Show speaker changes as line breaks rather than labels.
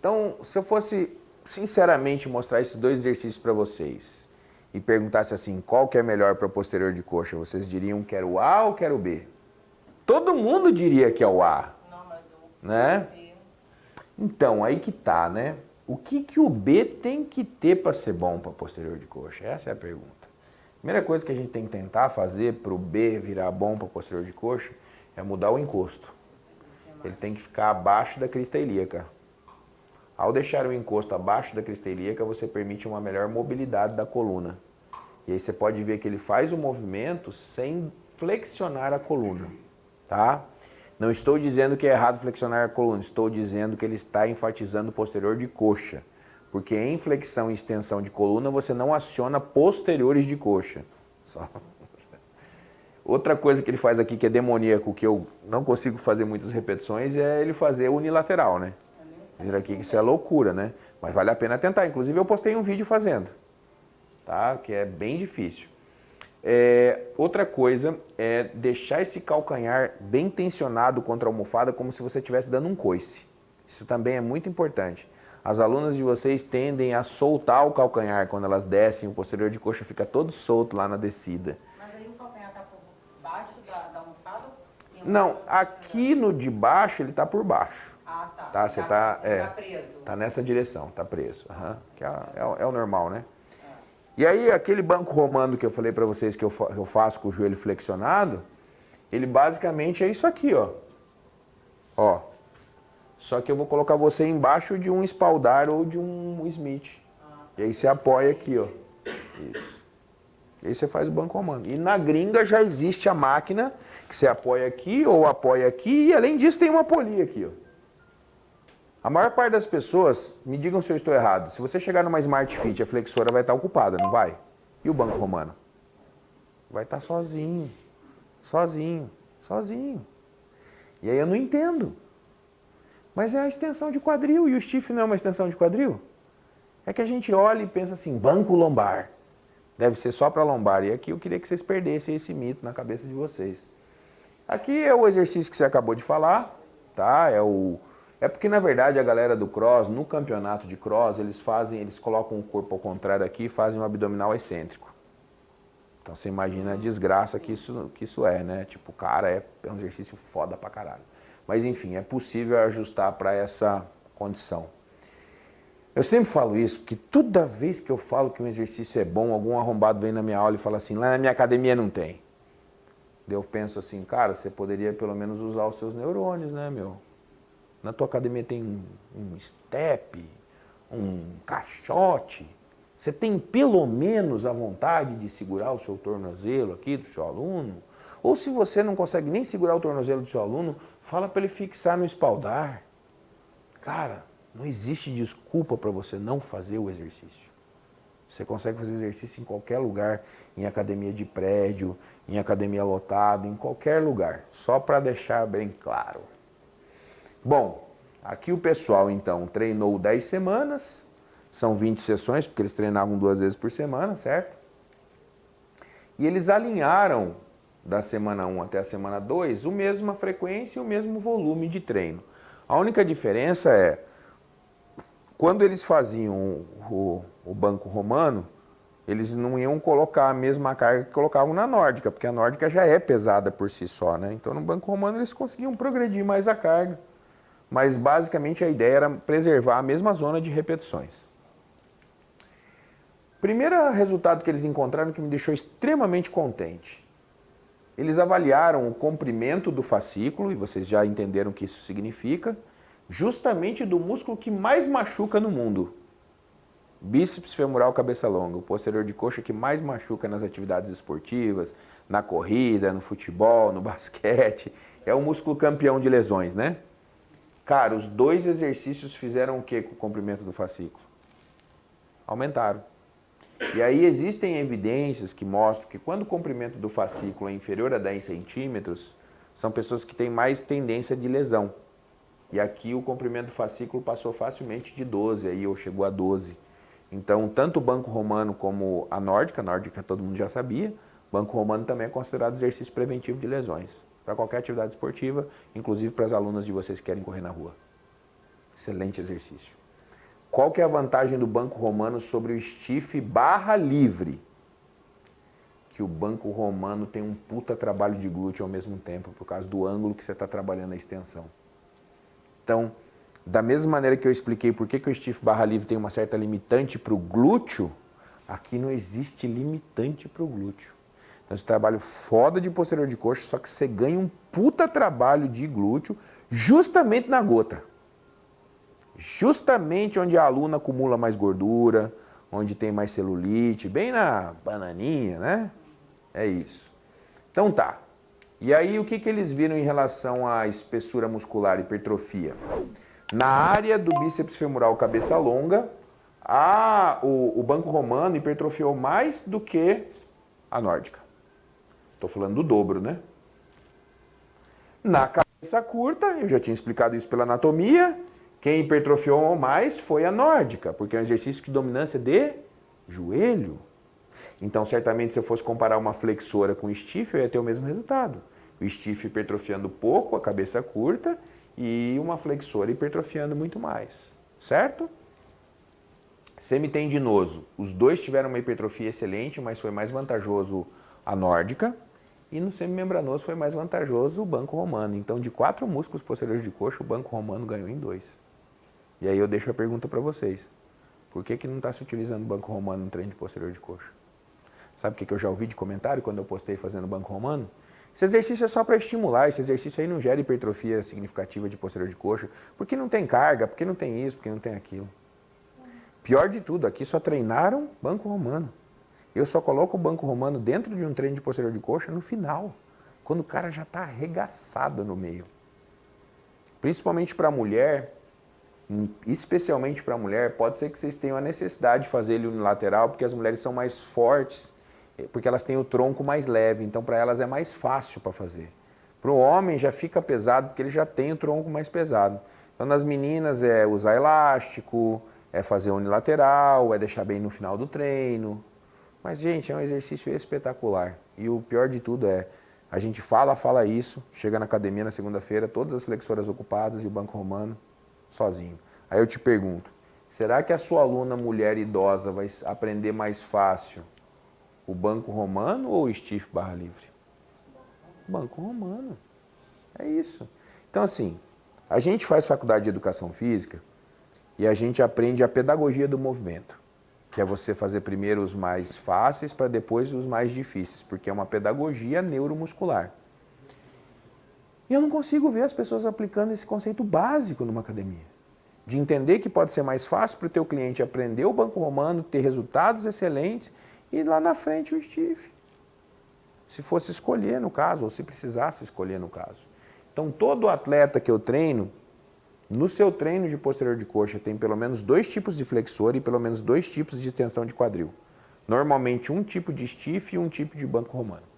Então, se eu fosse sinceramente mostrar esses dois exercícios para vocês e perguntasse assim, qual que é melhor para posterior de coxa, vocês diriam que era o A ou que era o B? Todo mundo diria que é o A,
Não, mas o
né?
B.
Então, aí que tá, né? O que que o B tem que ter para ser bom para posterior de coxa? Essa é a pergunta. Primeira coisa que a gente tem que tentar fazer para o B virar bom para posterior de coxa é mudar o encosto. Ele tem que ficar abaixo da crista ilíaca. Ao deixar o encosto abaixo da crista ilíaca, você permite uma melhor mobilidade da coluna. E aí você pode ver que ele faz o movimento sem flexionar a coluna, tá? Não estou dizendo que é errado flexionar a coluna, estou dizendo que ele está enfatizando o posterior de coxa. Porque em flexão e extensão de coluna, você não aciona posteriores de coxa. Só. Outra coisa que ele faz aqui que é demoníaco, que eu não consigo fazer muitas repetições, é ele fazer unilateral, né? Dizer aqui que isso é loucura, né? Mas vale a pena tentar. Inclusive eu postei um vídeo fazendo, tá? Que é bem difícil. Outra coisa é deixar esse calcanhar bem tensionado contra a almofada, como se você estivesse dando um coice. Isso também é muito importante. As alunas de vocês tendem a soltar o calcanhar quando elas descem, o posterior de coxa fica todo solto lá na descida.
Mas aí o calcanhar está por baixo da almofada ou por cima?
Não, aqui no de baixo ele está por baixo.
Ah, tá.
Tá, você tá
preso.
Tá nessa direção, tá preso. Uhum. Que é o normal, né? E aí aquele banco romano que eu falei para vocês que eu faço com o joelho flexionado, ele basicamente é isso aqui, ó. Ó. Só que eu vou colocar você embaixo de um espaldar ou de um Smith. E aí você apoia aqui, ó. Isso. E aí você faz o banco romano. E na gringa já existe a máquina que você apoia aqui ou apoia aqui. E além disso tem uma polia aqui, ó. A maior parte das pessoas, me digam se eu estou errado, se você chegar numa Smart Fit, a flexora vai estar ocupada, não vai? E o banco romano? Vai estar sozinho, sozinho, sozinho. E aí eu não entendo. Mas é a extensão de quadril, e o stiff não é uma extensão de quadril? É que a gente olha e pensa assim, banco lombar, deve ser só para lombar. E aqui eu queria que vocês perdessem esse mito na cabeça de vocês. Aqui é o exercício que você acabou de falar, tá? É porque, na verdade, a galera do cross, no campeonato de cross, eles colocam o corpo ao contrário aqui e fazem um abdominal excêntrico. Então, você imagina a desgraça que isso é, né? Tipo, cara, é um exercício foda pra caralho. Mas, enfim, é possível ajustar para essa condição. Eu sempre falo isso, porque toda vez que eu falo que um exercício é bom, algum arrombado vem na minha aula e fala assim, lá na minha academia não tem. Eu penso assim, cara, você poderia pelo menos usar os seus neurônios, né, meu? Na tua academia tem um step, um caixote. Você tem pelo menos a vontade de segurar o seu tornozelo aqui do seu aluno? Ou se você não consegue nem segurar o tornozelo do seu aluno, fala para ele fixar no espaldar. Cara, não existe desculpa para você não fazer o exercício. Você consegue fazer exercício em qualquer lugar, em academia de prédio, em academia lotada, em qualquer lugar. Só para deixar bem claro. Bom, aqui o pessoal então treinou 10 semanas, são 20 sessões, porque eles treinavam 2 vezes por semana, certo? E eles alinharam da semana 1 até a semana 2 a mesma frequência e o mesmo volume de treino. A única diferença é, quando eles faziam o banco romano, eles não iam colocar a mesma carga que colocavam na nórdica, porque a nórdica já é pesada por si só, né? Então no banco romano eles conseguiam progredir mais a carga. Mas basicamente a ideia era preservar a mesma zona de repetições. Primeiro resultado que eles encontraram que me deixou extremamente contente. Eles avaliaram o comprimento do fascículo, e vocês já entenderam o que isso significa, justamente do músculo que mais machuca no mundo. Bíceps femoral cabeça longa, o posterior de coxa que mais machuca nas atividades esportivas, na corrida, no futebol, no basquete. É o músculo campeão de lesões, né? Cara, os 2 exercícios fizeram o que com o comprimento do fascículo? Aumentaram. E aí existem evidências que mostram que quando o comprimento do fascículo é inferior a 10 centímetros, são pessoas que têm mais tendência de lesão. E aqui o comprimento do fascículo passou facilmente de 12, aí, ou chegou a 12. Então, tanto o banco romano como a nórdica todo mundo já sabia, o banco romano também é considerado exercício preventivo de lesões. Para qualquer atividade esportiva, inclusive para as alunas de vocês que querem correr na rua. Excelente exercício. Qual que é a vantagem do banco romano sobre o stiff barra livre? Que o banco romano tem um puta trabalho de glúteo ao mesmo tempo, por causa do ângulo que você está trabalhando a extensão. Então, da mesma maneira que eu expliquei por que o stiff barra livre tem uma certa limitante para o glúteo, aqui não existe limitante para o glúteo. Então, esse trabalho foda de posterior de coxa, só que você ganha um puta trabalho de glúteo justamente na gota. Justamente onde a aluna acumula mais gordura, onde tem mais celulite, bem na bananinha, né? É isso. Então tá. E aí o que eles viram em relação à espessura muscular, hipertrofia? Na área do bíceps femoral cabeça longa, o banco romano hipertrofiou mais do que a nórdica. Estou falando do dobro, né? Na cabeça curta, eu já tinha explicado isso pela anatomia, quem hipertrofiou mais foi a nórdica, porque é um exercício de dominância de joelho. Então, certamente, se eu fosse comparar uma flexora com o stiff, eu ia ter o mesmo resultado. O stiff hipertrofiando pouco, a cabeça curta, e uma flexora hipertrofiando muito mais. Certo? Semitendinoso. Os dois tiveram uma hipertrofia excelente, mas foi mais vantajoso a nórdica. E no semimembranoso foi mais vantajoso o banco romano. Então, de 4 músculos posteriores de coxa, o banco romano ganhou em 2. E aí eu deixo a pergunta para vocês. Por que não está se utilizando o banco romano no treino de posterior de coxa? Sabe o que eu já ouvi de comentário quando eu postei fazendo banco romano? Esse exercício é só para estimular, esse exercício aí não gera hipertrofia significativa de posterior de coxa, porque não tem carga, porque não tem isso, porque não tem aquilo. Pior de tudo, aqui só treinaram banco romano. Eu só coloco o banco romano dentro de um treino de posterior de coxa no final, quando o cara já está arregaçado no meio. Principalmente para a mulher, especialmente para a mulher, pode ser que vocês tenham a necessidade de fazer ele unilateral, porque as mulheres são mais fortes, porque elas têm o tronco mais leve, então para elas é mais fácil para fazer. Para o homem já fica pesado, porque ele já tem o tronco mais pesado. Então nas meninas é usar elástico, é fazer unilateral, é deixar bem no final do treino. Mas, gente, é um exercício espetacular. E o pior de tudo é, a gente fala isso, chega na academia na segunda-feira, todas as flexoras ocupadas e o banco romano sozinho. Aí eu te pergunto, será que a sua aluna mulher idosa vai aprender mais fácil o banco romano ou o stiff barra livre? Banco romano. É isso. Então, assim, a gente faz faculdade de educação física e a gente aprende a pedagogia do movimento, que é você fazer primeiro os mais fáceis para depois os mais difíceis, porque é uma pedagogia neuromuscular. E eu não consigo ver as pessoas aplicando esse conceito básico numa academia. De entender que pode ser mais fácil para o teu cliente aprender o banco romano, ter resultados excelentes e lá na frente o stiff. Se fosse escolher no caso, ou se precisasse escolher no caso. Então todo atleta que eu treino, no seu treino de posterior de coxa tem pelo menos 2 tipos de flexor e pelo menos 2 tipos de extensão de quadril. Normalmente um tipo de stiff e um tipo de banco romano.